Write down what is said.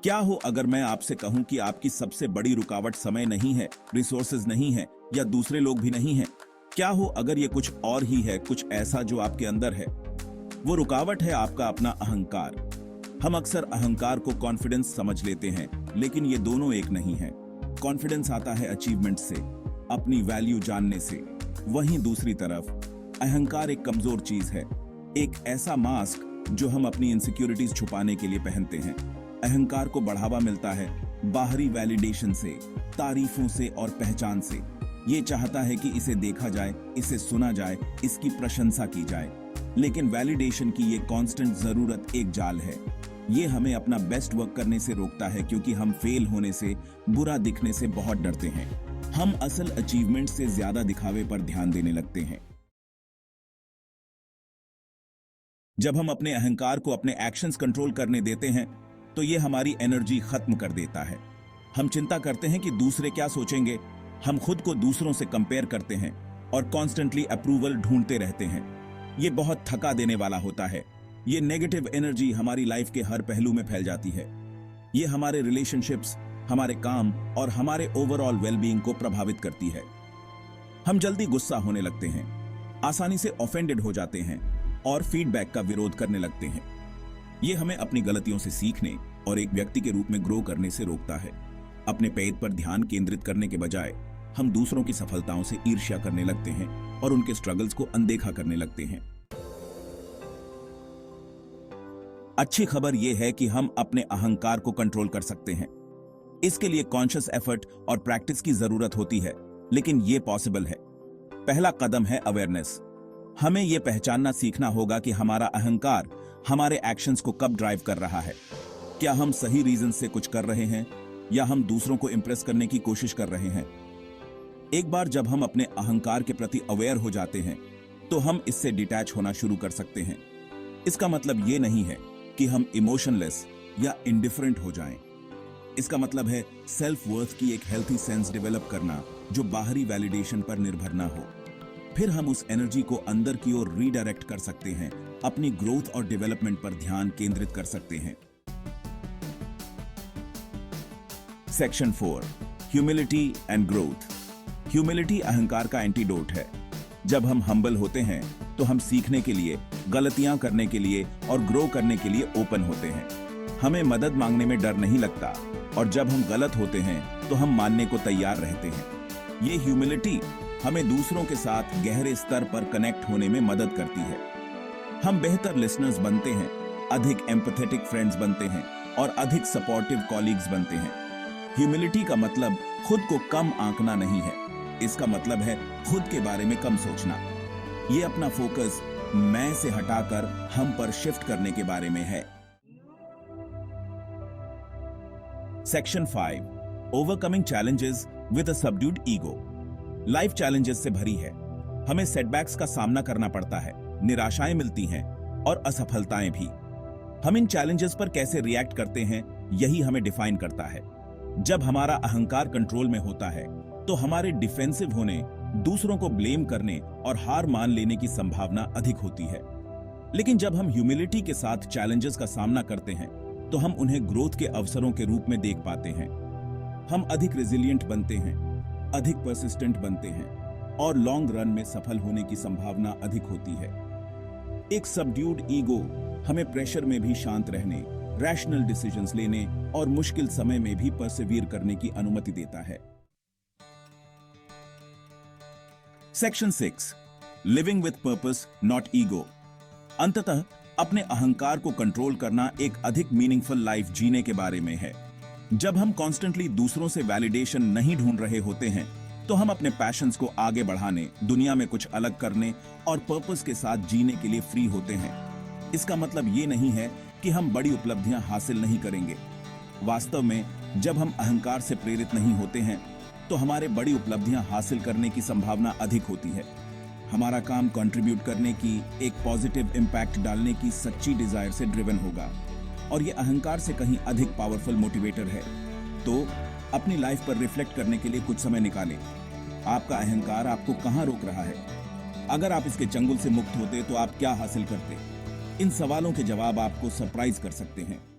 क्या हो अगर मैं आपसे कहूं कि आपकी सबसे बड़ी रुकावट समय नहीं है, रिसोर्सेज नहीं है या दूसरे लोग भी नहीं हैं? क्या हो अगर ये कुछ और ही है, कुछ ऐसा जो आपके अंदर है? वो रुकावट है आपका अपना अहंकार। हम अक्सर अहंकार को कॉन्फिडेंस समझ लेते हैं, लेकिन ये दोनों एक नहीं है। कॉन्फिडेंस आता है अचीवमेंट से, अपनी वैल्यू जानने से। वहीं दूसरी तरफ अहंकार एक कमजोर चीज है, एक ऐसा मास्क जो हम अपनी इनसिक्योरिटीज छुपाने के लिए पहनते हैं। अहंकार को बढ़ावा मिलता है बाहरी वैलिडेशन से, तारीफों से और पहचान से। ये चाहता है कि इसे देखा जाए, इसे सुना जाए, इसकी प्रशंसा की जाए। लेकिन वैलिडेशन की ये कांस्टेंट जरूरत एक जाल है। ये हमें अपना बेस्ट वर्क करने से रोकता है, क्योंकि हम फेल होने से, बुरा दिखने से बहुत डरते हैं। हम असल अचीवमेंट से ज्यादा दिखावे पर ध्यान देने लगते हैं। जब हम अपने अहंकार को अपने एक्शंस कंट्रोल करने देते हैं, तो ये हमारी एनर्जी खत्म कर देता है। हम चिंता करते हैं कि दूसरे क्या सोचेंगे। हम खुद को दूसरों से कंपेयर करते हैं और कॉन्स्टेंटली अप्रूवल ढूंढते रहते हैं। ये बहुत थका देने वाला होता है। ये नेगेटिव एनर्जी हमारी लाइफ के हर पहलू में फैल जाती है। ये हमारे रिलेशनशिप्स, हमारे काम और हमारे ओवरऑल वेलबीइंग को प्रभावित करती है। हम जल्दी गुस्सा होने लगते हैं, आसानी से ऑफेंडेड हो जाते हैं और फीडबैक का विरोध करने लगते हैं। ये हमें अपनी गलतियों से सीखने और एक व्यक्ति के रूप में ग्रो करने से रोकता है। अपने पेट पर ध्यान केंद्रित करने के बजाय हम दूसरों की सफलताओं से ईर्ष्या करने लगते हैं और उनके स्ट्रगल्स को अनदेखा करने लगते हैं। अच्छी खबर यह है कि हम अपने अहंकार को कंट्रोल कर सकते हैं। इसके लिए कॉन्शियस एफर्ट और प्रैक्टिस की जरूरत होती है, लेकिन यह पॉसिबल है। पहला कदम है अवेयरनेस। हमें यह पहचानना सीखना होगा कि हमारा अहंकार हमारे एक्शंस को कब ड्राइव कर रहा है। क्या हम सही रीजन से कुछ कर रहे हैं या हम दूसरों को इंप्रेस करने की कोशिश कर रहे हैं? एक बार जब हम अपने अहंकार के प्रति अवेयर हो जाते हैं, तो हम इससे डिटैच होना शुरू कर सकते हैं। इसका मतलब यह नहीं है कि हम इमोशनलेस या इंडिफरेंट हो जाएं। इसका मतलब है सेल्फ वर्थ की एक हेल्थी सेंस डेवलप करना, जो बाहरी वैलिडेशन पर निर्भर ना हो। फिर हम उस एनर्जी को अंदर की ओर रीडायरेक्ट कर सकते हैं, अपनी ग्रोथ और डेवलपमेंट पर ध्यान केंद्रित कर सकते हैं। Section 4, humility and growth. Humility अहंकार का एंटीडोट है। जब हम हम्बल होते हैं, तो हम सीखने के लिए, गलतियां करने के लिए और ग्रो करने के लिए ओपन होते हैं। हमें मदद मांगने में डर नहीं लगता, और जब हम गलत होते हैं, तो हम मानने को तैयार रहते हैं। ये ह्यूमिलिटी हमें दूसरों के साथ गहरे स्तर पर कनेक्ट होने में मदद करती है। हम बेहतर लिसनर्स बनते हैं, अधिक एम्पैथेटिक फ्रेंड्स बनते हैं और अधिक सपोर्टिव कॉलीग्स बनते हैं। ह्यूमिलिटी का मतलब खुद को कम आंकना नहीं है। इसका मतलब है खुद के बारे में कम सोचना। ये अपना फोकस मैं से हटाकर हम पर शिफ्ट करने के बारे में है। Section 5, overcoming challenges with a subdued ego. Life challenges से भरी है। हमें सेटबैक्स का सामना करना पड़ता है, निराशाएं मिलती हैं और असफलताएं भी। हम इन चैलेंजेस पर कैसे रिएक्ट करते हैं, यही हमें डिफाइन करता है। जब हमारा अहंकार कंट्रोल में होता है, तो हमारे डिफेंसिव होने, दूसरों को ब्लेम करने और हार मान लेने की संभावना अधिक होती है। लेकिन जब हम ह्यूमिलिटी के साथ चैलेंजेस का सामना करते हैं, तो हम उन्हें ग्रोथ के अवसरों के रूप में देख पाते हैं। हम अधिक रेजिलिएंट बनते हैं, अधिक परसिस्टेंट बनते हैं और लॉन्ग रन में सफल होने की संभावना अधिक होती है। एक सबड्यूड ईगो हमें प्रेशर में भी शांत रहने, रैशनल डिसीजंस लेने और मुश्किल समय में भी परसिवियर करने की अनुमति देता है। Section 6, living with purpose not ego. अंततः अपने अहंकार को कंट्रोल करना एक अधिक मीनिंगफुल लाइफ जीने के बारे में है। जब हम कॉन्स्टेंटली दूसरों से वैलिडेशन नहीं ढूंढ रहे होते हैं, तो हम अपने पैशंस को आगे बढ़ाने, दुनिया में कुछ अलग करने और पर्पस के साथ जीने के लिए फ्री होते हैं। इसका मतलब ये नहीं है कि हम बड़ी उपलब्धियां हासिल नहीं करेंगे। वास्तव में जब हम अहंकार से प्रेरित नहीं होते हैं, तो हमारे बड़ी उपलब्धियां हासिल करने की संभावना अधिक होती है। हमारा काम कंट्रीब्यूट करने की, एक पॉजिटिव इम्पैक्ट डालने की सच्ची डिजायर से ड्रिवन होगा, और ये अहंकार से कहीं अधिक पावरफुल मोटिवेटर है। तो अपनी लाइफ पर रिफ्लेक्ट करने के लिए कुछ समय निकालें। आपका अहंकार आपको कहां रोक रहा है? अगर आप इसके चंगुल से मुक्त होते, तो आप क्या हासिल करते? इन सवालों के जवाब आपको सरप्राइज कर सकते हैं।